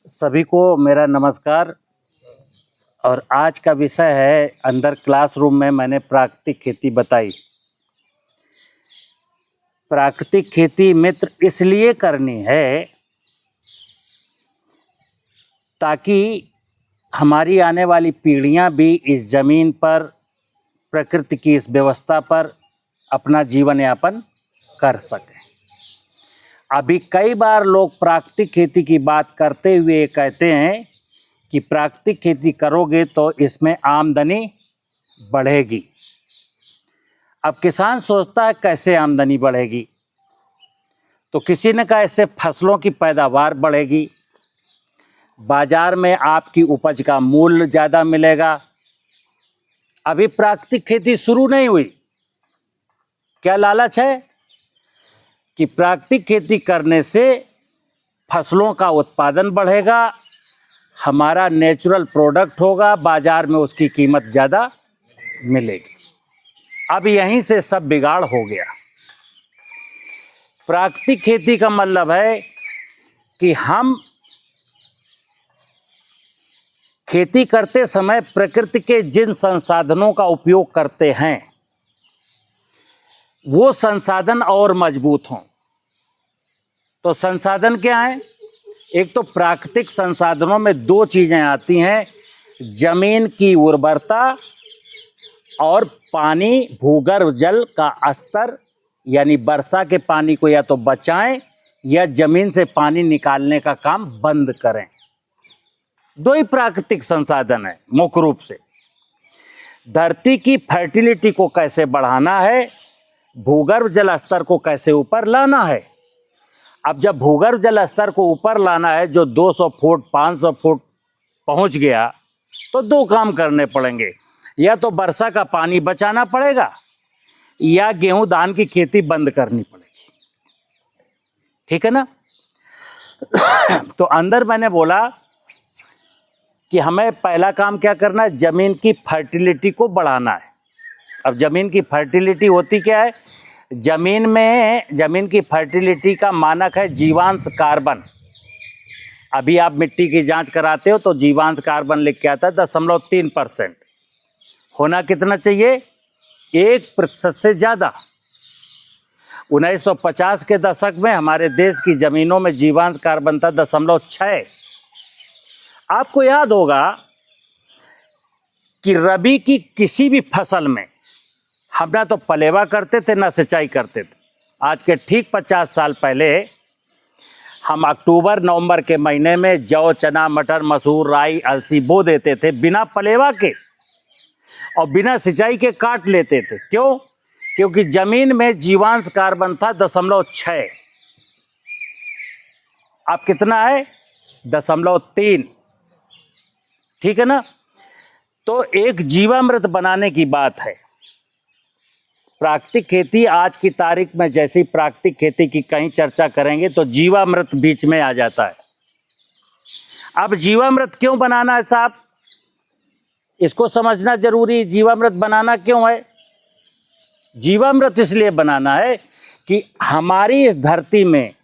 सभी को मेरा नमस्कार। और आज का विषय है, अंदर क्लासरूम में मैंने प्राकृतिक खेती बताई। प्राकृतिक खेती मित्र इसलिए करनी है ताकि हमारी आने वाली पीढ़ियां भी इस ज़मीन पर, प्रकृति की इस व्यवस्था पर अपना जीवन यापन कर सकें। अभी कई बार लोग प्राकृतिक खेती की बात करते हुए कहते हैं कि प्राकृतिक खेती करोगे तो इसमें आमदनी बढ़ेगी। अब किसान सोचता है कैसे आमदनी बढ़ेगी, तो किसी ने कहा इससे फसलों की पैदावार बढ़ेगी, बाजार में आपकी उपज का मूल्य ज़्यादा मिलेगा। अभी प्राकृतिक खेती शुरू नहीं हुई, क्या लालच है कि प्राकृतिक खेती करने से फसलों का उत्पादन बढ़ेगा, हमारा नेचुरल प्रोडक्ट होगा, बाजार में उसकी कीमत ज़्यादा मिलेगी। अब यहीं से सब बिगाड़ हो गया। प्राकृतिक खेती का मतलब है कि हम खेती करते समय प्रकृति के जिन संसाधनों का उपयोग करते हैं वो संसाधन और मजबूत हों। तो संसाधन क्या है? एक तो प्राकृतिक संसाधनों में दो चीज़ें आती हैं, जमीन की उर्वरता और पानी, भूगर्भ जल का स्तर, यानी वर्षा के पानी को या तो बचाएं या जमीन से पानी निकालने का काम बंद करें। दो ही प्राकृतिक संसाधन है मुख्य रूप से। धरती की फर्टिलिटी को कैसे बढ़ाना है, भूगर्भ जल स्तर को कैसे ऊपर लाना है। अब जब भूगर्भ जल स्तर को ऊपर लाना है, जो 200 फुट 500 फुट पहुंच गया, तो दो काम करने पड़ेंगे, या तो वर्षा का पानी बचाना पड़ेगा या गेहूं धान की खेती बंद करनी पड़ेगी। ठीक है ना? तो अंदर मैंने बोला कि हमें पहला काम क्या करना है, जमीन की फर्टिलिटी को बढ़ाना है। अब जमीन की फर्टिलिटी होती क्या है? जमीन की फर्टिलिटी का मानक है जीवांश कार्बन। अभी आप मिट्टी की जांच कराते हो तो जीवांश कार्बन लिख के आता है 0.3%। होना कितना चाहिए? 1% से ज़्यादा। 1950 के दशक में हमारे देश की ज़मीनों में जीवांश कार्बन था 0.6। आपको याद होगा कि रबी की किसी भी फसल में हम ना तो पलेवा करते थे ना सिंचाई करते थे। आज के ठीक 50 साल पहले हम अक्टूबर नवंबर के महीने में जौ, चना, मटर, मसूर, राई, अलसी बो देते थे बिना पलेवा के और बिना सिंचाई के काट लेते थे। क्यों? क्योंकि जमीन में जीवांश कार्बन था 0.6। अब कितना है? 0.3। ठीक है ना? तो एक जीवामृत बनाने की बात है। प्राकृतिक खेती आज की तारीख में, जैसी प्राकृतिक खेती की कहीं चर्चा करेंगे तो जीवामृत बीच में आ जाता है। अब जीवामृत क्यों बनाना है साहब, इसको समझना जरूरी। जीवामृत बनाना क्यों है? जीवामृत इसलिए बनाना है कि हमारी इस धरती में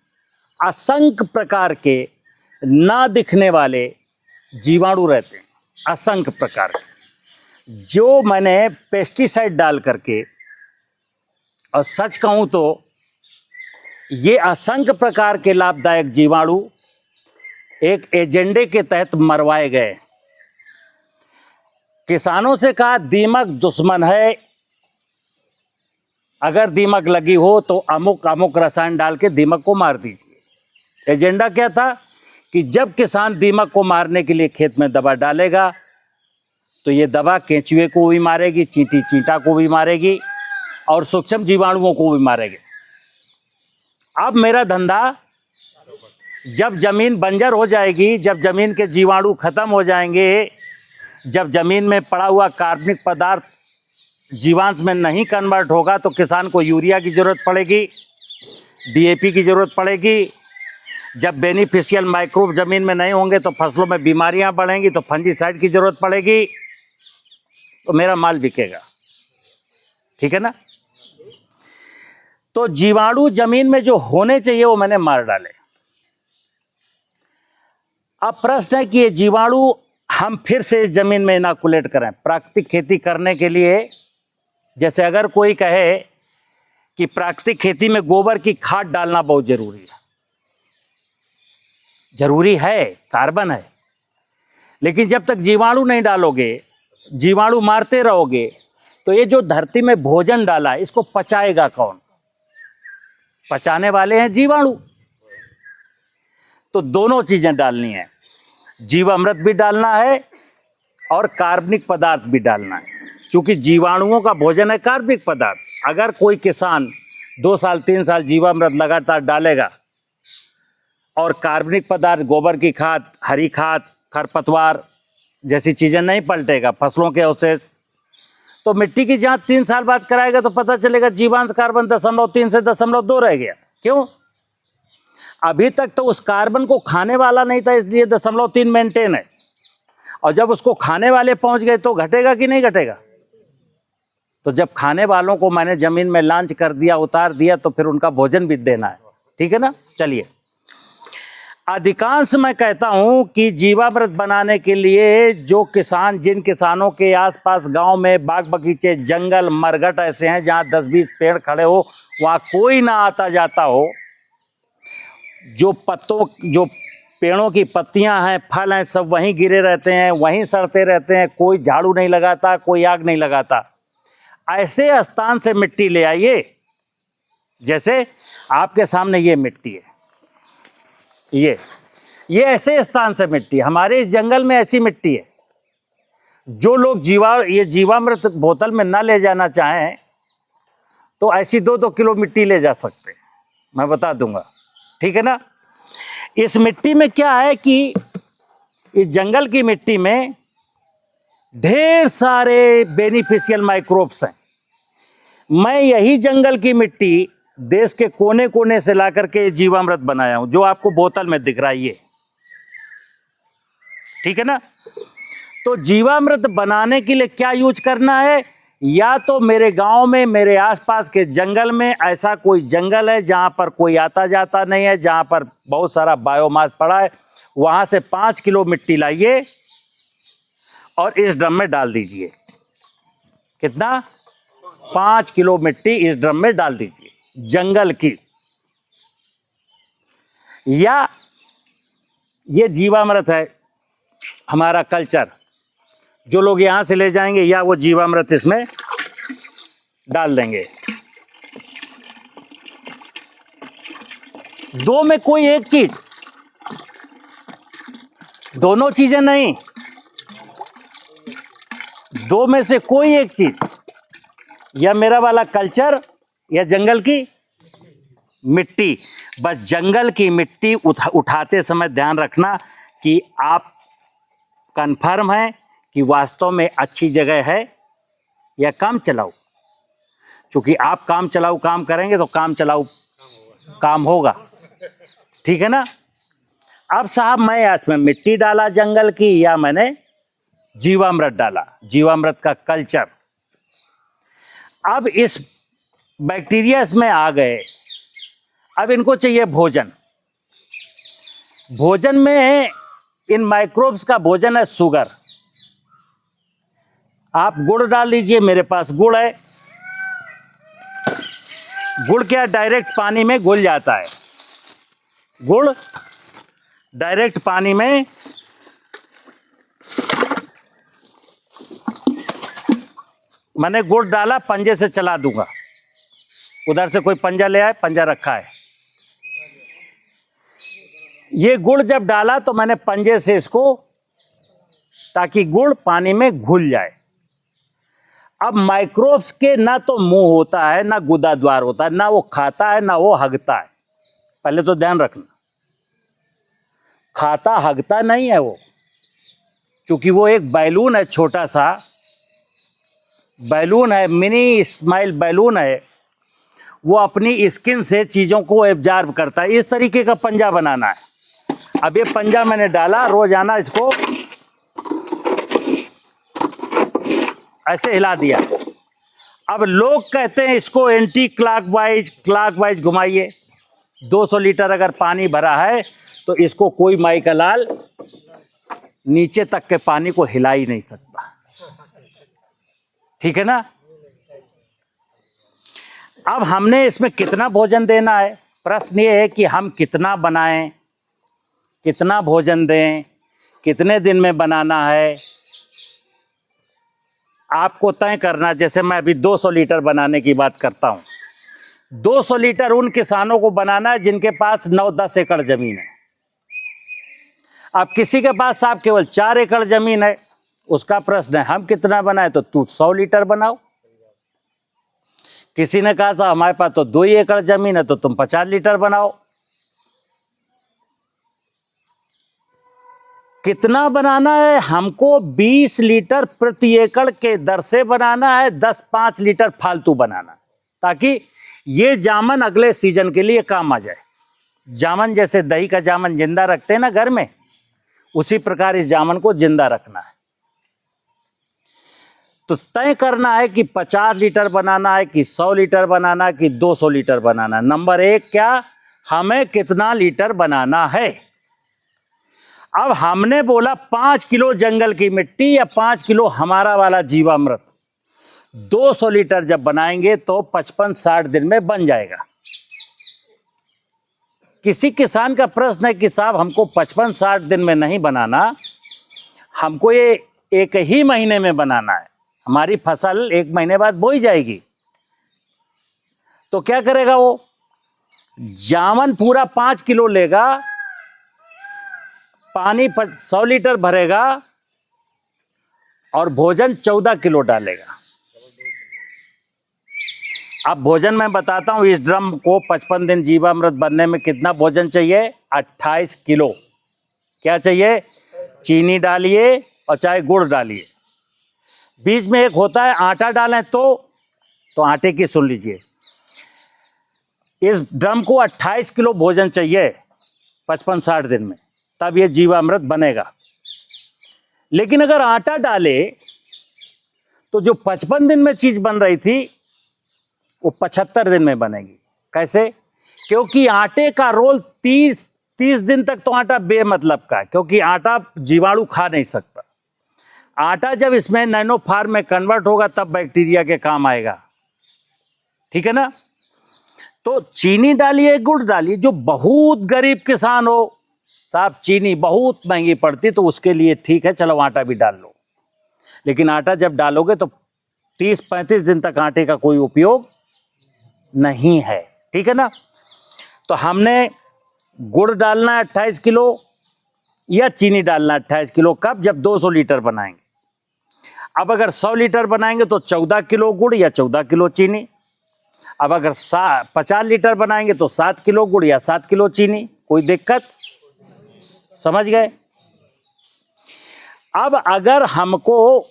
असंख्य प्रकार के ना दिखने वाले जीवाणु रहते हैं, असंख्य प्रकार के, जो मैंने पेस्टिसाइड डाल करके, और सच कहूँ तो ये असंख्य प्रकार के लाभदायक जीवाणु एक एजेंडे के तहत मरवाए गए। किसानों से कहा दीमक दुश्मन है, अगर दीमक लगी हो तो अमुक अमुक रसायन डाल के दीमक को मार दीजिए। एजेंडा क्या था कि जब किसान दीमक को मारने के लिए खेत में दवा डालेगा तो ये दवा केंचुए को भी मारेगी, चींटी चींटा को भी मारेगी और सूक्ष्म जीवाणुओं को भी मारेगी। अब मेरा धंधा, जब जमीन बंजर हो जाएगी, जब जमीन के जीवाणु खत्म हो जाएंगे, जब जमीन में पड़ा हुआ कार्बनिक पदार्थ जीवांश में नहीं कन्वर्ट होगा, तो किसान को यूरिया की जरूरत पड़ेगी, डीएपी की जरूरत पड़ेगी। जब बेनिफिशियल माइक्रोब जमीन में नहीं होंगे तो फसलों में बीमारियां बढ़ेंगी, तो फंजीसाइड की जरूरत पड़ेगी, तो मेरा माल बिकेगा। ठीक है ना? तो जीवाणु जमीन में जो होने चाहिए वो मैंने मार डाले। अब प्रश्न है कि ये जीवाणु हम फिर से जमीन में इनोकुलेट करें प्राकृतिक खेती करने के लिए। जैसे अगर कोई कहे कि प्राकृतिक खेती में गोबर की खाद डालना बहुत जरूरी है, कार्बन है, लेकिन जब तक जीवाणु नहीं डालोगे, जीवाणु मारते रहोगे, तो ये जो धरती में भोजन डाला है इसको पचाएगा कौन? पचाने वाले हैं जीवाणु। तो दोनों चीजें डालनी है, जीवामृत भी डालना है और कार्बनिक पदार्थ भी डालना है, क्योंकि जीवाणुओं का भोजन है कार्बनिक पदार्थ। अगर कोई किसान 2 साल 3 साल जीवामृत लगातार डालेगा और कार्बनिक पदार्थ, गोबर की खाद, हरी खाद, खरपतवार जैसी चीजें नहीं पलटेगा, फसलों के अवशेष, तो मिट्टी की जांच 3 साल बाद कराएगा तो पता चलेगा जीवांश कार्बन 0.3 से 0.2 रह गया। क्यों? अभी तक तो उस कार्बन को खाने वाला नहीं था, इसलिए 0.3 मेंटेन है, और जब उसको खाने वाले पहुंच गए तो घटेगा कि नहीं घटेगा? तो जब खाने वालों को मैंने जमीन में लॉन्च कर दिया, उतार दिया, तो फिर उनका भोजन भी देना है, ठीक है ना। चलिए, अधिकांश मैं कहता हूं कि जीवामृत बनाने के लिए जो किसान, जिन किसानों के आसपास गांव में बाग बगीचे, जंगल, मरघट ऐसे हैं जहां 10-20 पेड़ खड़े हो, वहां कोई ना आता जाता हो, जो पेड़ों की पत्तियां हैं, फल हैं, सब वहीं गिरे रहते हैं, वहीं सड़ते रहते हैं, कोई झाड़ू नहीं लगाता, कोई आग नहीं लगाता, ऐसे स्थान से मिट्टी ले आइए। जैसे आपके सामने ये मिट्टी है, ये ऐसे स्थान से मिट्टी, हमारे इस जंगल में ऐसी मिट्टी है। जो लोग ये जीवामृत बोतल में ना ले जाना चाहें तो ऐसी 2-2 किलो मिट्टी ले जा सकते हैं, मैं बता दूंगा, ठीक है ना। इस मिट्टी में क्या है कि इस जंगल की मिट्टी में ढेर सारे बेनिफिशियल माइक्रोब्स हैं। मैं यही जंगल की मिट्टी देश के कोने कोने से लाकर के जीवामृत बनाया हूं, जो आपको बोतल में दिख रहा है ये, ठीक है ना। तो जीवामृत बनाने के लिए क्या यूज करना है? या तो मेरे गांव में, मेरे आसपास के जंगल में ऐसा कोई जंगल है जहां पर कोई आता जाता नहीं है, जहां पर बहुत सारा बायोमास पड़ा है, वहां से 5 किलो मिट्टी लाइए और इस ड्रम में डाल दीजिए। कितना? 5 किलो मिट्टी इस ड्रम में डाल दीजिए, जंगल की। या ये जीवामृत है हमारा कल्चर, जो लोग यहां से ले जाएंगे या वो जीवामृत इसमें डाल देंगे। दो में कोई एक चीज, दोनों चीजें नहीं, दो में से कोई एक चीज, या मेरा वाला कल्चर या जंगल की मिट्टी। बस जंगल की मिट्टी उठाते समय ध्यान रखना कि आप कंफर्म है कि वास्तव में अच्छी जगह है या काम चलाऊ। क्योंकि आप काम चलाऊ काम करेंगे तो काम चलाऊ काम होगा, ठीक है ना। अब साहब, मैं आज में मिट्टी डाला जंगल की या मैंने जीवामृत डाला, जीवामृत का कल्चर। अब इस बैक्टीरिया इसमें आ गए, अब इनको चाहिए भोजन। भोजन में इन माइक्रोब्स का भोजन है शुगर। आप गुड़ डाल दीजिए, मेरे पास गुड़ है। गुड़ क्या डायरेक्ट पानी में घुल जाता है, गुड़ डायरेक्ट पानी में मैंने गुड़ डाला, पंजे से चला दूंगा, उधर से कोई पंजा ले आए, पंजा रखा है। ये गुड़ जब डाला तो मैंने पंजे से इसको, ताकि गुड़ पानी में घुल जाए। अब माइक्रोब्स के ना तो मुंह होता है, ना गुदा द्वार होता है, ना वो खाता है ना वो हगता है। पहले तो ध्यान रखना, खाता हगता नहीं है वो, क्योंकि वो एक बैलून है, छोटा सा बैलून है, मिनी स्माइल बैलून है। वो अपनी स्किन से चीज़ों को एब्जॉर्ब करता है। इस तरीके का पंजा बनाना है। अब ये पंजा मैंने डाला, रोजाना इसको ऐसे हिला दिया। अब लोग कहते हैं इसको एंटी क्लॉकवाइज घुमाइए। 200 लीटर अगर पानी भरा है तो इसको कोई माई का लाल नीचे तक के पानी को हिला ही नहीं सकता। ठीक है ना। अब हमने इसमें कितना भोजन देना है, प्रश्न ये है कि हम कितना बनाएं, कितना भोजन दें, कितने दिन में बनाना है, आपको तय करना। जैसे मैं अभी 200 लीटर बनाने की बात करता हूं। 200 लीटर उन किसानों को बनाना है जिनके पास 9-10 एकड़ जमीन है। अब किसी के पास साहब केवल 4 एकड़ जमीन है, उसका प्रश्न है हम कितना बनाए, तो तू 100 लीटर बनाओ। किसी ने कहा साहब हमारे पास तो 2 एकड़ जमीन है, तो तुम 50 लीटर बनाओ। कितना बनाना है हमको? 20 लीटर प्रति एकड़ के दर से बनाना है, 10-5 लीटर फालतू बनाना, ताकि ये जामन अगले सीजन के लिए काम आ जाए। जामन जैसे दही का जामन जिंदा रखते हैं ना घर में, उसी प्रकार इस जामन को जिंदा रखना है। तो तय करना है कि 50 लीटर बनाना है कि 100 लीटर बनाना है कि 200 लीटर बनाना है। नंबर 1 क्या, हमें कितना लीटर बनाना है। अब हमने बोला 5 किलो जंगल की मिट्टी या 5 किलो हमारा वाला जीवामृत 200 लीटर जब बनाएंगे तो 55-60 दिन में बन जाएगा। किसी किसान का प्रश्न है कि साहब हमको 55-60 दिन में नहीं बनाना, हमको ये 1 ही महीने में बनाना है, हमारी फसल 1 महीने बाद बोई जाएगी। तो क्या करेगा वो? जामन पूरा 5 किलो लेगा, पानी 100 लीटर भरेगा और भोजन 14 किलो डालेगा। अब भोजन मैं बताता हूं, इस ड्रम को 55 दिन जीवामृत बनने में कितना भोजन चाहिए? 28 किलो। क्या चाहिए? चीनी डालिए और चाहे गुड़ डालिए। बीच में एक होता है आटा डालें तो आटे की सुन लीजिए। इस ड्रम को 28 किलो भोजन चाहिए 55-60 दिन में, तब ये जीवामृत बनेगा। लेकिन अगर आटा डाले तो जो 55 दिन में चीज बन रही थी वो 75 दिन में बनेगी। कैसे? क्योंकि आटे का रोल 30 दिन तक तो आटा बेमतलब का है, क्योंकि आटा जीवाणु खा नहीं सकता। आटा जब इसमें नैनो फार्म में कन्वर्ट होगा तब बैक्टीरिया के काम आएगा। ठीक है ना। तो चीनी डालिए, गुड़ डालिए। जो बहुत गरीब किसान हो, साहब चीनी बहुत महंगी पड़ती, तो उसके लिए ठीक है, चलो आटा भी डाल लो। लेकिन आटा जब डालोगे तो 30-35 दिन तक आटे का कोई उपयोग नहीं है। ठीक है ना। तो हमने गुड़ डालना है 28 किलो या चीनी डालना है 28 किलो। कब? जब 200 लीटर बनाएंगे। अब अगर 100 लीटर बनाएंगे तो 14 किलो गुड़ या 14 किलो चीनी। अब अगर 50 लीटर बनाएंगे तो 7 किलो गुड़ या 7 किलो चीनी। कोई दिक्कत? समझ गए? अब अगर हमको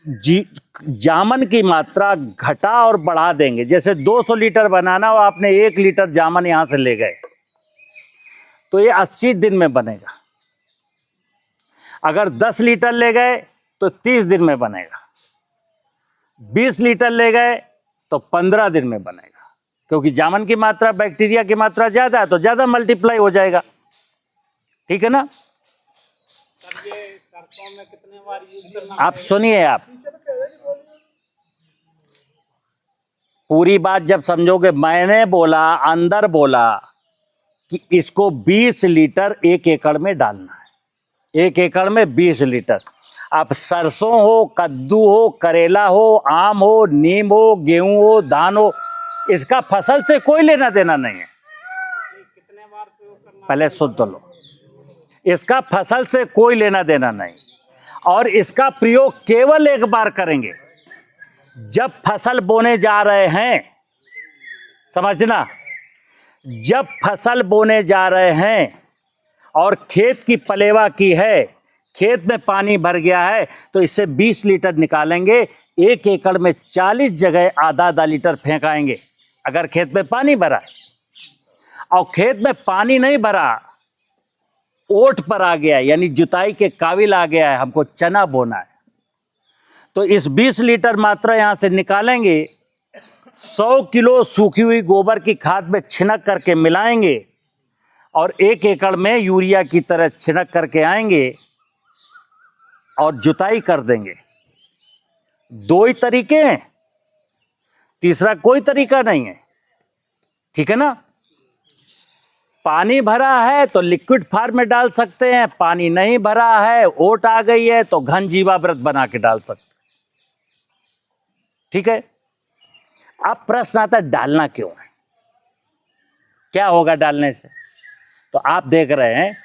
जामन की मात्रा घटा और बढ़ा देंगे, जैसे 200 लीटर बनाना हो, आपने 1 लीटर जामन यहां से ले गए, तो ये 80 दिन में बनेगा। अगर 10 लीटर ले गए तो 30 दिन में बनेगा। 20 लीटर ले गए तो 15 दिन में बनेगा, क्योंकि जामन की मात्रा, बैक्टीरिया की मात्रा ज्यादा है तो ज्यादा मल्टीप्लाई हो जाएगा। ठीक है ना। में कितने बार यूज करना? आप सुनिए, आप पूरी बात जब समझोगे। मैंने बोला, अंदर बोला कि इसको 20 लीटर 1 एकड़ में डालना है। 1 एकड़ में 20 लीटर। अब सरसों हो, कद्दू हो, करेला हो, आम हो, नीम हो, गेहूं हो, धान हो, इसका फसल से कोई लेना देना नहीं है। कितने बार प्रयोग करना? पहले सुन तो लो। इसका फसल से कोई लेना देना नहीं, और इसका प्रयोग केवल एक बार करेंगे जब फसल बोने जा रहे हैं। समझना, जब फसल बोने जा रहे हैं और खेत की पलेवा की है, खेत में पानी भर गया है, तो इससे 20 लीटर निकालेंगे। 1 एकड़ में 40 जगह आधा लीटर फेंकाएंगे। अगर खेत में पानी भरा और खेत में पानी नहीं भरा, ओट पर आ गया, यानी जुताई के काबिल आ गया है, हमको चना बोना है, तो इस 20 लीटर मात्रा यहां से निकालेंगे। 100 किलो सूखी हुई गोबर की खाद में छिनक करके मिलाएंगे और 1 एकड़ में यूरिया की तरह छिनक करके आएंगे। और जुताई कर देंगे। दो ही तरीके हैं, तीसरा कोई तरीका नहीं है। ठीक है ना? पानी भरा है तो लिक्विड फॉर्म में डाल सकते हैं, पानी नहीं भरा है, ओट आ गई है तो घन जीवामृत बना के डाल सकते हैं। ठीक है? अब प्रश्न आता है डालना क्यों है, क्या होगा डालने से? तो आप देख रहे हैं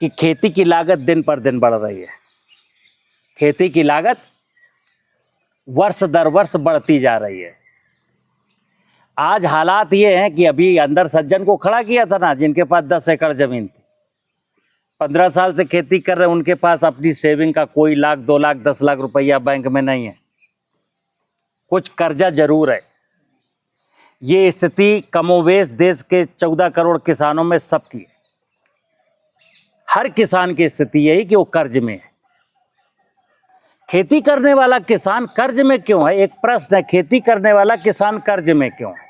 कि खेती की लागत दिन पर दिन बढ़ रही है। खेती की लागत वर्ष दर वर्ष बढ़ती जा रही है। आज हालात ये हैं कि अभी अंदर सज्जन को खड़ा किया था ना, जिनके पास 10 एकड़ जमीन थी, 15 साल से खेती कर रहे हैं, उनके पास अपनी सेविंग का कोई लाख 2 लाख 10 लाख रुपया बैंक में नहीं है, कुछ कर्जा जरूर है। ये स्थिति कमोवेश देश के 14 करोड़ किसानों में सबकी है। हर किसान की स्थिति यही कि वो कर्ज में है। खेती करने वाला किसान कर्ज में क्यों है? एक प्रश्न है, खेती करने वाला किसान कर्ज में क्यों है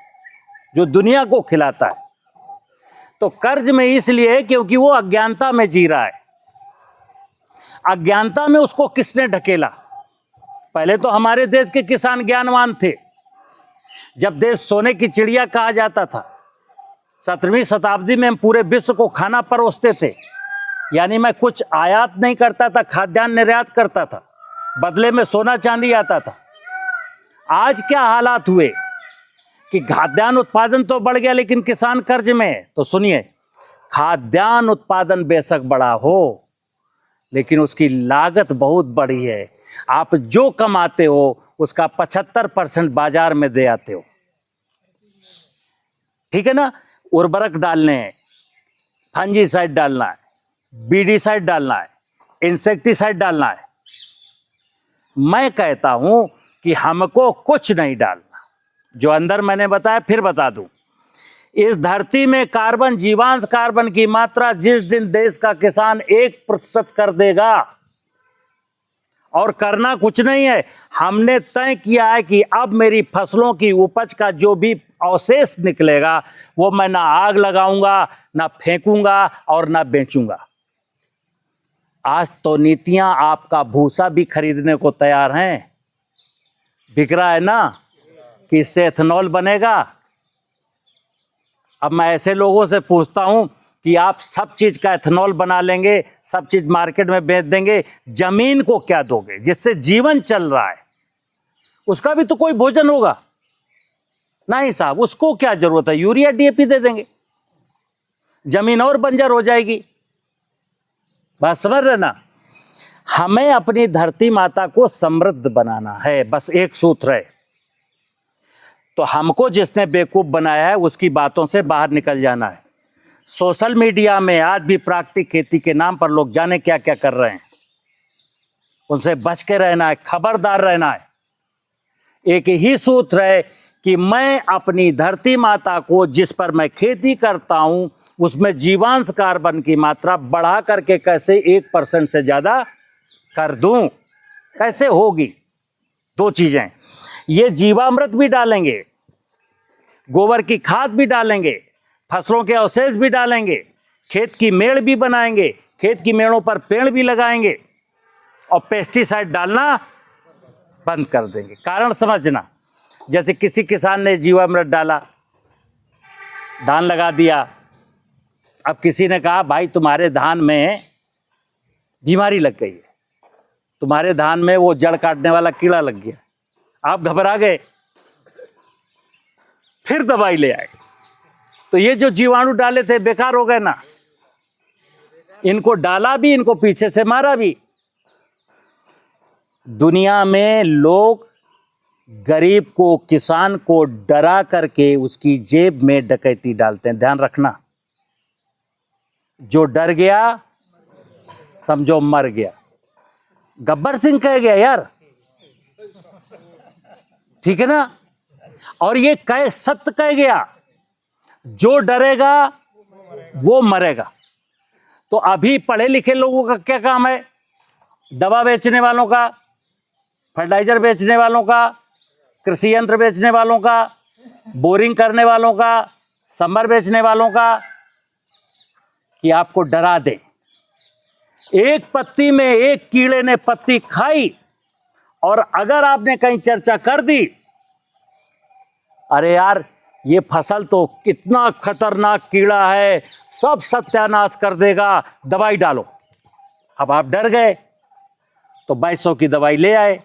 जो दुनिया को खिलाता है? तो कर्ज में इसलिए है क्योंकि वो अज्ञानता में जी रहा है। अज्ञानता में उसको किसने ढकेला? पहले तो हमारे देश के किसान ज्ञानवान थे। जब देश सोने की चिड़िया कहा जाता था, 17वीं शताब्दी में हम पूरे विश्व को खाना परोसते थे, यानी मैं कुछ आयात नहीं करता था, खाद्यान्न निर्यात करता था, बदले में सोना चांदी आता था। आज क्या हालात हुए कि खाद्यान्न उत्पादन तो बढ़ गया लेकिन किसान कर्ज में है। तो सुनिए, खाद्यान्न उत्पादन बेशक बड़ा हो लेकिन उसकी लागत बहुत बड़ी है। आप जो कमाते हो उसका 75% बाजार में दे आते हो। ठीक है ना? उर्वरक डालने हैं, फंजीसाइड डालना है, बीडीसाइड डालना है, इंसेक्टिसाइड डालना है। मैं कहता हूं कि हमको कुछ नहीं डालना। जो अंदर मैंने बताया फिर बता दूं, इस धरती में कार्बन, जीवांश कार्बन की मात्रा जिस दिन देश का किसान 1% कर देगा, और करना कुछ नहीं है, हमने तय किया है कि अब मेरी फसलों की उपज का जो भी अवशेष निकलेगा वो मैं ना आग लगाऊंगा, ना फेंकूंगा और ना बेचूंगा। आज तो नीतियां आपका भूसा भी खरीदने को तैयार हैं। बिक रहा है ना कि इससे एथेनॉल बनेगा। अब मैं ऐसे लोगों से पूछता हूं कि आप सब चीज का एथेनॉल बना लेंगे, सब चीज मार्केट में बेच देंगे, जमीन को क्या दोगे जिससे जीवन चल रहा है? उसका भी तो कोई भोजन होगा। नहीं साहब, उसको क्या जरूरत है, यूरिया डीएपी दे देंगे, जमीन और बंजर हो जाएगी। बात समझ रहे ना? हमें अपनी धरती माता को समृद्ध बनाना है, बस एक सूत्र है। तो हमको जिसने बेवकूफ बनाया है उसकी बातों से बाहर निकल जाना है। सोशल मीडिया में आज भी प्राकृतिक खेती के नाम पर लोग जाने क्या क्या कर रहे हैं, उनसे बच के रहना है, खबरदार रहना है। एक ही सूत्र है कि मैं अपनी धरती माता को, जिस पर मैं खेती करता हूं, उसमें जीवांश कार्बन की मात्रा बढ़ा करके कैसे 1% से ज्यादा कर दूं। कैसे होगी? दो चीजें, ये जीवामृत भी डालेंगे, गोबर की खाद भी डालेंगे, फसलों के अवशेष भी डालेंगे, खेत की मेड़ भी बनाएंगे, खेत की मेड़ों पर पेड़ भी लगाएंगे और पेस्टिसाइड डालना बंद कर देंगे। कारण समझना, जैसे किसी किसान ने जीवामृत डाला, धान लगा दिया, अब किसी ने कहा भाई तुम्हारे धान में बीमारी लग गई है, तुम्हारे धान में वो जड़ काटने वाला कीड़ा लग गया। आप घबरा गए, फिर दवाई ले आए, तो ये जो जीवाणु डाले थे बेकार हो गए ना। इनको डाला भी, इनको पीछे से मारा भी। दुनिया में लोग गरीब को, किसान को डरा करके उसकी जेब में डकैती डालते हैं। ध्यान रखना, जो डर गया समझो मर गया। गब्बर सिंह कह गया यार, ठीक है ना? और ये कह सत्य कह गया, जो डरेगा वो मरेगा। तो अभी पढ़े लिखे लोगों का क्या काम है? दवा बेचने वालों का, फर्टिलाइजर बेचने वालों का, कृषि यंत्र बेचने वालों का, बोरिंग करने वालों का, समर बेचने वालों का, कि आपको डरा दे। एक पत्ती में एक कीड़े ने पत्ती खाई, और अगर आपने कहीं चर्चा कर दी, अरे यार ये फसल तो कितना खतरनाक कीड़ा है, सब सत्यानाश कर देगा, दवाई डालो। अब आप डर गए तो 2200 की दवाई ले आए,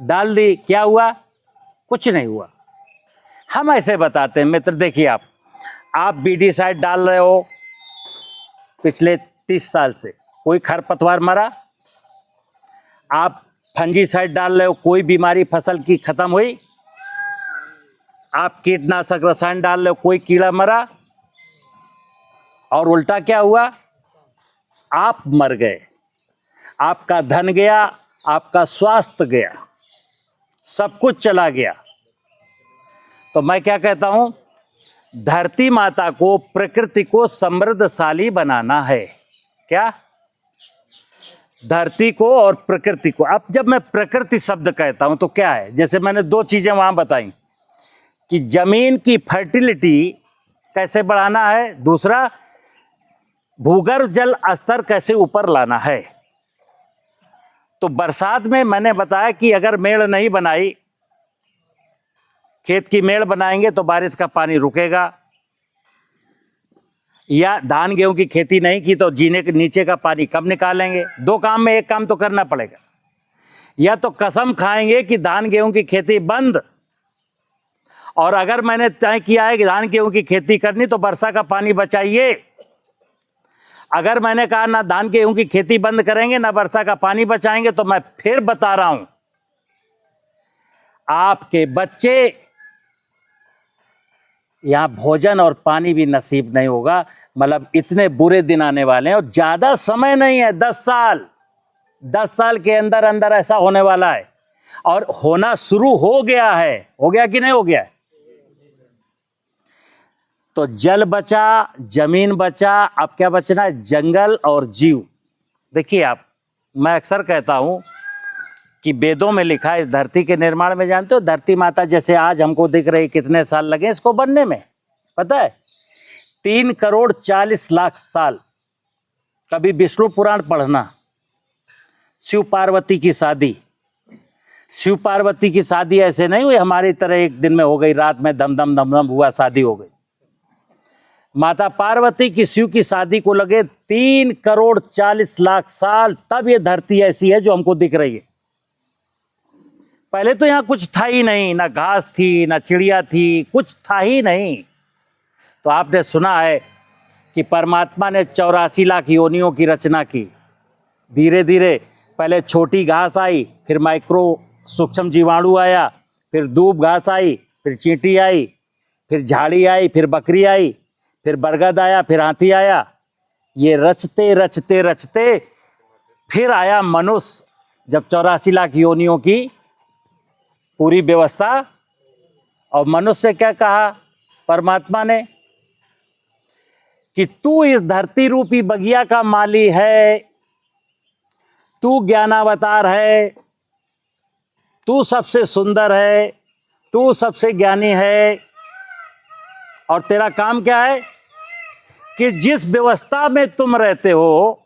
डाल दी, क्या हुआ? कुछ नहीं हुआ। हम ऐसे बताते हैं मित्र, देखिए आप बीडीसाइड डाल रहे हो पिछले 30 साल से, कोई खरपतवार मरा? आप फंजीसाइड डाल रहे हो, कोई बीमारी फसल की खत्म हुई? आप कीटनाशक रसायन डाल रहे हो, कोई कीड़ा मरा? और उल्टा क्या हुआ? आप मर गए, आपका धन गया, आपका स्वास्थ्य गया, सब कुछ चला गया। तो मैं क्या कहता हूं, धरती माता को, प्रकृति को समृद्धशाली बनाना है। क्या? धरती को और प्रकृति को। अब जब मैं प्रकृति शब्द कहता हूं तो क्या है? जैसे मैंने 2 चीजें वहां बताई कि जमीन की फर्टिलिटी कैसे बढ़ाना है, दूसरा भूगर्भ जल स्तर कैसे ऊपर लाना है। तो बरसात में मैंने बताया कि अगर मेड़ नहीं बनाई, खेत की मेड़ बनाएंगे तो बारिश का पानी रुकेगा, या धान गेहूं की खेती नहीं की तो जीने के नीचे का पानी कब निकालेंगे। 2 काम में एक काम तो करना पड़ेगा, या तो कसम खाएंगे कि धान गेहूं की खेती बंद, और अगर मैंने तय किया है कि धान गेहूं की खेती करनी तो वर्षा का पानी बचाइए। अगर मैंने कहा ना धान गेहूं की खेती बंद करेंगे ना वर्षा का पानी बचाएंगे, तो मैं फिर बता रहा हूं, आपके बच्चे यहां भोजन और पानी भी नसीब नहीं होगा। मतलब इतने बुरे दिन आने वाले हैं, और ज्यादा समय नहीं है, 10 साल के अंदर अंदर ऐसा होने वाला है, और होना शुरू हो गया है। हो गया कि नहीं हो गया? तो जल बचा, जमीन बचा, अब क्या बचना है? जंगल और जीव। देखिए मैं अक्सर कहता हूं कि वेदों में लिखा है, इस धरती के निर्माण में, जानते हो धरती माता जैसे आज हमको दिख रही, कितने साल लगे इसको बनने में पता है? 3,40,00,000 साल। कभी विष्णु पुराण पढ़ना, शिव पार्वती की शादी। शिव पार्वती की शादी ऐसे नहीं हुई हमारी तरह एक दिन में हो गई, रात में धम धम धम धम हुआ शादी हो गई। माता पार्वती की शिव की शादी को लगे 3,40,00,000 साल, तब ये धरती ऐसी है जो हमको दिख रही है। पहले तो यहाँ कुछ था ही नहीं, ना घास थी, ना चिड़िया थी, कुछ था ही नहीं। तो आपने सुना है कि परमात्मा ने 84 लाख योनियों की रचना की। धीरे धीरे पहले छोटी घास आई, फिर माइक्रो सूक्ष्म जीवाणु आया, फिर दूब घास आई, फिर चींटी आई, फिर झाड़ी आई, फिर बकरी आई, फिर बरगद आया, फिर हाथी आया। ये रचते रचते रचते फिर आया मनुष्य, जब 84 लाख योनियों की पूरी व्यवस्था। और मनुष्य से क्या कहा परमात्मा ने कि तू इस धरती रूपी बगिया का माली है, तू ज्ञानावतार है, तू सबसे सुंदर है, तू सबसे ज्ञानी है, और तेरा काम क्या है कि जिस व्यवस्था में तुम रहते हो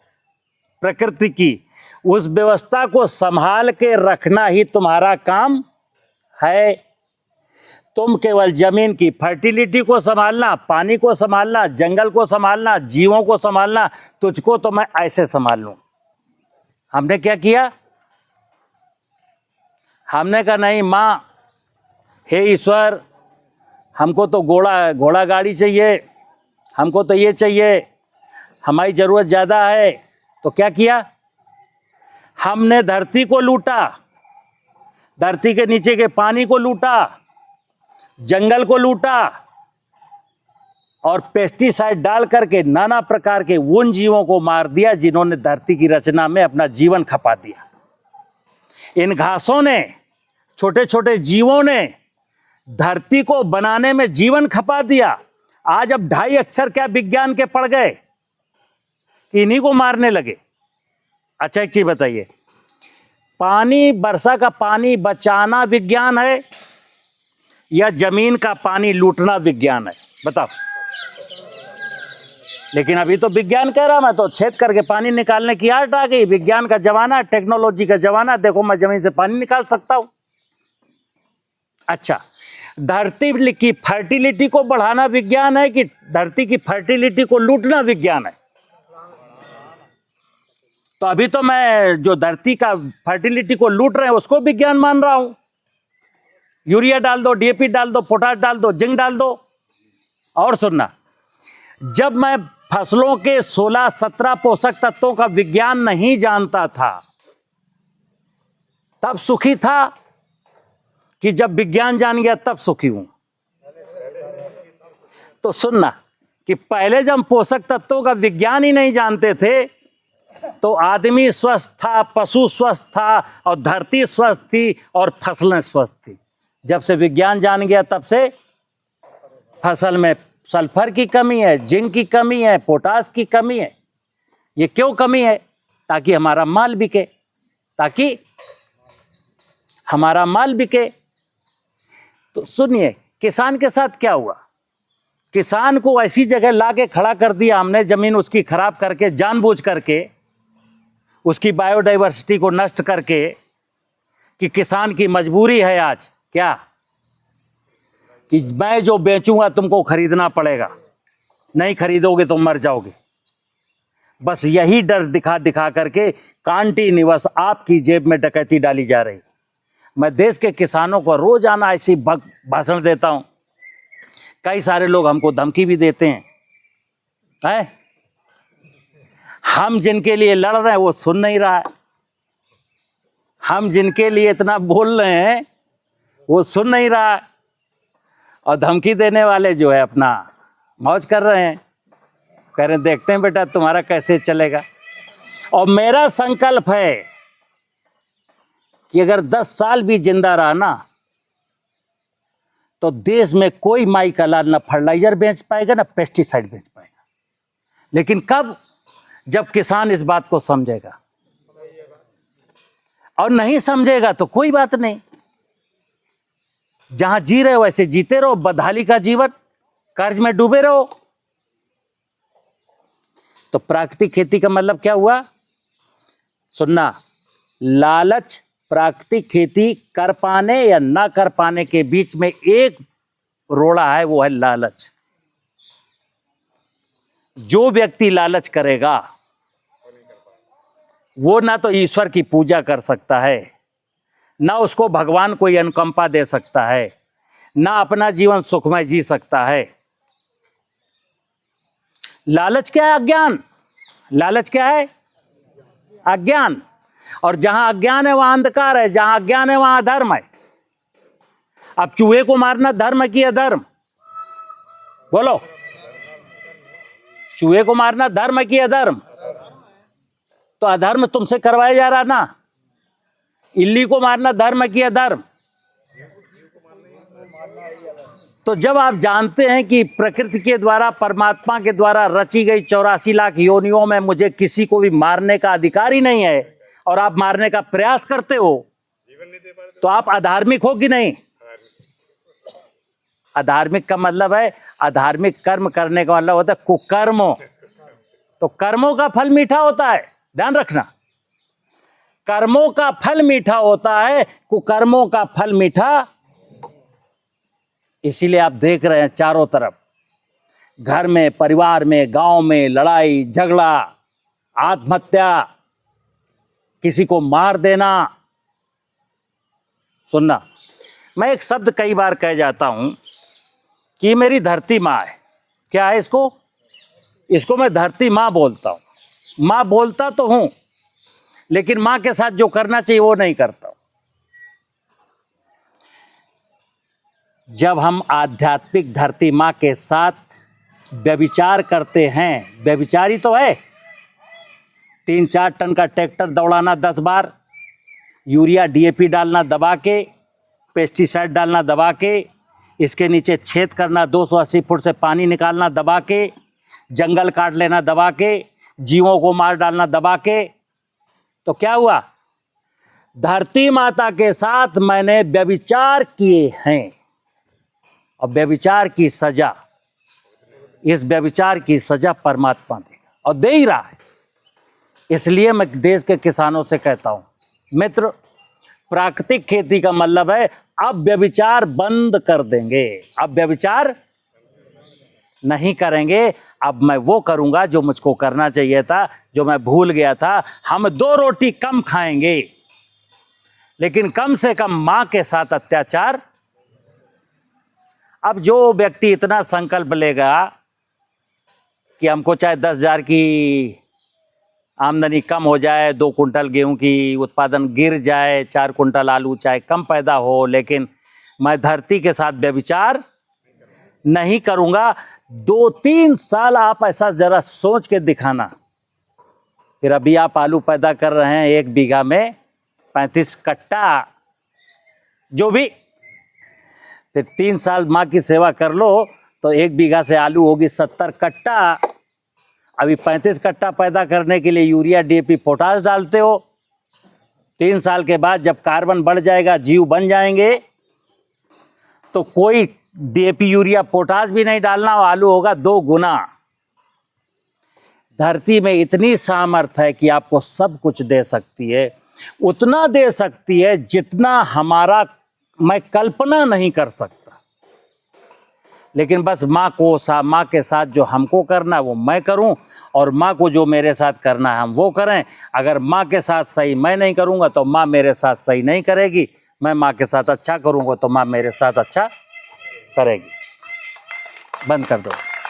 प्रकृति की, उस व्यवस्था को संभाल के रखना ही तुम्हारा काम है। तुम केवल जमीन की फर्टिलिटी को संभालना, पानी को संभालना, जंगल को संभालना, जीवों को संभालना, तुझको तो मैं ऐसे संभाल लूं। हमने क्या किया? हमने कहा नहीं माँ, हे ईश्वर, हमको तो घोड़ा गाड़ी चाहिए, हमको तो ये चाहिए, हमारी ज़रूरत ज़्यादा है। तो क्या किया? हमने धरती को लूटा, धरती के नीचे के पानी को लूटा, जंगल को लूटा, और पेस्टिसाइड डाल करके नाना प्रकार के उन जीवों को मार दिया जिन्होंने धरती की रचना में अपना जीवन खपा दिया। इन घासों ने, छोटे छोटे जीवों ने धरती को बनाने में जीवन खपा दिया। आज अब 2.5 अक्षर क्या विज्ञान के पड़ गए, इन्हीं को मारने लगे। अच्छा एक चीज बताइए, पानी, वर्षा का पानी बचाना विज्ञान है या जमीन का पानी लूटना विज्ञान है? बताओ। लेकिन अभी तो विज्ञान कह रहा, मैं तो छेद करके पानी निकालने की आर्ट आ गई। विज्ञान का जमाना, टेक्नोलॉजी का जमाना, देखो मैं जमीन से पानी निकाल सकता हूं। अच्छा, धरती की फर्टिलिटी को बढ़ाना विज्ञान है कि धरती की फर्टिलिटी को लूटना विज्ञान है? तो अभी तो मैं जो धरती का फर्टिलिटी को लूट रहे हैं उसको विज्ञान मान रहा हूं। यूरिया डाल दो, डीएपी डाल दो, पोटाश डाल दो, जिंक डाल दो। और सुनना, जब मैं फसलों के 16-17 पोषक तत्वों का विज्ञान नहीं जानता था तब सुखी था, कि जब विज्ञान जान गया तब सुखी हूं? तो सुनना कि पहले जब पोषक तत्वों का विज्ञान ही नहीं जानते थे तो आदमी स्वस्थ था, पशु स्वस्थ था, और धरती स्वस्थ थी, और फसलें स्वस्थ थी। जब से विज्ञान जान गया तब से फसल में सल्फर की कमी है, जिंक की कमी है, पोटाश की कमी है। ये क्यों कमी है? ताकि हमारा माल बिके, ताकि हमारा माल बिके। तो सुनिए, किसान के साथ क्या हुआ? किसान को ऐसी जगह लाके खड़ा कर दिया हमने, जमीन उसकी खराब करके, जानबूझ करके उसकी बायोडाइवर्सिटी को नष्ट करके, कि किसान की मजबूरी है आज क्या, कि मैं जो बेचूंगा तुमको खरीदना पड़ेगा, नहीं खरीदोगे तो मर जाओगे। बस यही डर दिखा दिखा करके कंटीन्यूअस आपकी जेब में डकैती डाली जा रही। मैं देश के किसानों को रोजाना ऐसी भाषण देता हूं, कई सारे लोग हमको धमकी भी देते हैं। हम जिनके लिए लड़ रहे हैं वो सुन नहीं रहा है, हम जिनके लिए इतना बोल रहे हैं वो सुन नहीं रहा है, और धमकी देने वाले जो है अपना मौज कर रहे हैं, कह रहे देखते हैं बेटा तुम्हारा कैसे चलेगा। और मेरा संकल्प है कि अगर 10 साल भी जिंदा रहा ना तो देश में कोई माई का लाल ना फर्टिलाइजर बेच पाएगा ना पेस्टिसाइड बेच पाएगा। लेकिन कब? जब किसान इस बात को समझेगा। और नहीं समझेगा तो कोई बात नहीं, जहां जी रहे हो वैसे जीते रहो, बदहाली का जीवन, कर्ज में डूबे रहो। तो प्राकृतिक खेती का मतलब क्या हुआ? सुनना, लालच प्राकृतिक खेती कर पाने या ना कर पाने के बीच में एक रोड़ा है, वो है लालच। जो व्यक्ति लालच करेगा वो ना तो ईश्वर की पूजा कर सकता है, ना उसको भगवान कोई अनुकंपा दे सकता है, ना अपना जीवन सुखमय जी सकता है। लालच क्या है? अज्ञान। लालच क्या है? अज्ञान। और जहां अज्ञान है वहां अंधकार है, जहां अज्ञान है वहां अधर्म है। अब चूहे को मारना धर्म है कि अधर्म? बोलो, चूहे को मारना धर्म है कि अधर्म? तो अधर्म तुमसे करवाया जा रहा ना। इल्ली को मारना धर्म है कि अधर्म? तो जब आप जानते हैं कि प्रकृति के द्वारा, परमात्मा के द्वारा रची गई 84 लाख योनियों में मुझे किसी को भी मारने का अधिकार ही नहीं है, और आप मारने का प्रयास करते हो, तो आप अधार्मिक हो कि नहीं? अधार्मिक का मतलब है, अधार्मिक कर्म करने का मतलब होता है कुकर्म। तो कर्मों का फल मीठा होता है, ध्यान रखना। कर्मों का फल मीठा होता है, कुकर्मों का फल मीठा। इसीलिए आप देख रहे हैं चारों तरफ, घर में, परिवार में, गांव में लड़ाई झगड़ा, आत्महत्या, किसी को मार देना। सुनना, मैं एक शब्द कई बार कह जाता हूं कि मेरी धरती माँ है। क्या है इसको मैं धरती माँ बोलता हूं। माँ बोलता तो हूं, लेकिन माँ के साथ जो करना चाहिए वो नहीं करता हूं। जब हम आध्यात्मिक धरती माँ के साथ व्यभिचार करते हैं, व्यभिचारी तो है, 3-4 टन का ट्रैक्टर दौड़ाना 10 बार, यूरिया डीएपी डालना दबा के, पेस्टिसाइड डालना दबा के, इसके नीचे छेद करना, 280 फुट से पानी निकालना दबा के, जंगल काट लेना दबा के, जीवों को मार डालना दबा के, तो क्या हुआ? धरती माता के साथ मैंने व्यभिचार किए हैं, और व्यभिचार की सजा इस व्यभिचार की सजा परमात्मा देगा और दे ही रहा है। इसलिए मैं देश के किसानों से कहता हूं, मित्र, प्राकृतिक खेती का मतलब है अब व्यभिचार बंद कर देंगे, अब व्यभिचार नहीं करेंगे। अब मैं वो करूंगा जो मुझको करना चाहिए था, जो मैं भूल गया था। हम 2 रोटी कम खाएंगे, लेकिन कम से कम मां के साथ अत्याचार। अब जो व्यक्ति इतना संकल्प लेगा कि हमको चाहे 10,000 की आमदनी कम हो जाए, 2 कुंटल गेहूं की उत्पादन गिर जाए, 4 कुंटल आलू चाहे कम पैदा हो, लेकिन मैं धरती के साथ व्यभिचार नहीं करूंगा। 2-3 साल आप ऐसा जरा सोच के दिखाना। फिर अभी आप आलू पैदा कर रहे हैं 1 बीघा में 35 कट्टा, जो भी, फिर 3 साल माँ की सेवा कर लो तो 1 बीघा से आलू होगी 70 कट्टा। अभी 35 कट्टा पैदा करने के लिए यूरिया, DAP, पोटाश डालते हो। 3 साल के बाद जब कार्बन बढ़ जाएगा, जीव बन जाएंगे, तो कोई DAP, यूरिया, पोटाश भी नहीं डालना, और आलू होगा 2 गुना। धरती में इतनी सामर्थ है कि आपको सब कुछ दे सकती है, उतना दे सकती है जितना हमारा मैं कल्पना नहीं कर सकता। लेकिन बस माँ के साथ जो हमको करना है वो मैं करूं, और माँ को जो मेरे साथ करना है हम वो करें। अगर माँ के साथ सही मैं नहीं करूंगा तो माँ मेरे साथ सही नहीं करेगी। मैं माँ के साथ अच्छा करूंगा तो माँ मेरे साथ अच्छा करेगी। बंद कर दो।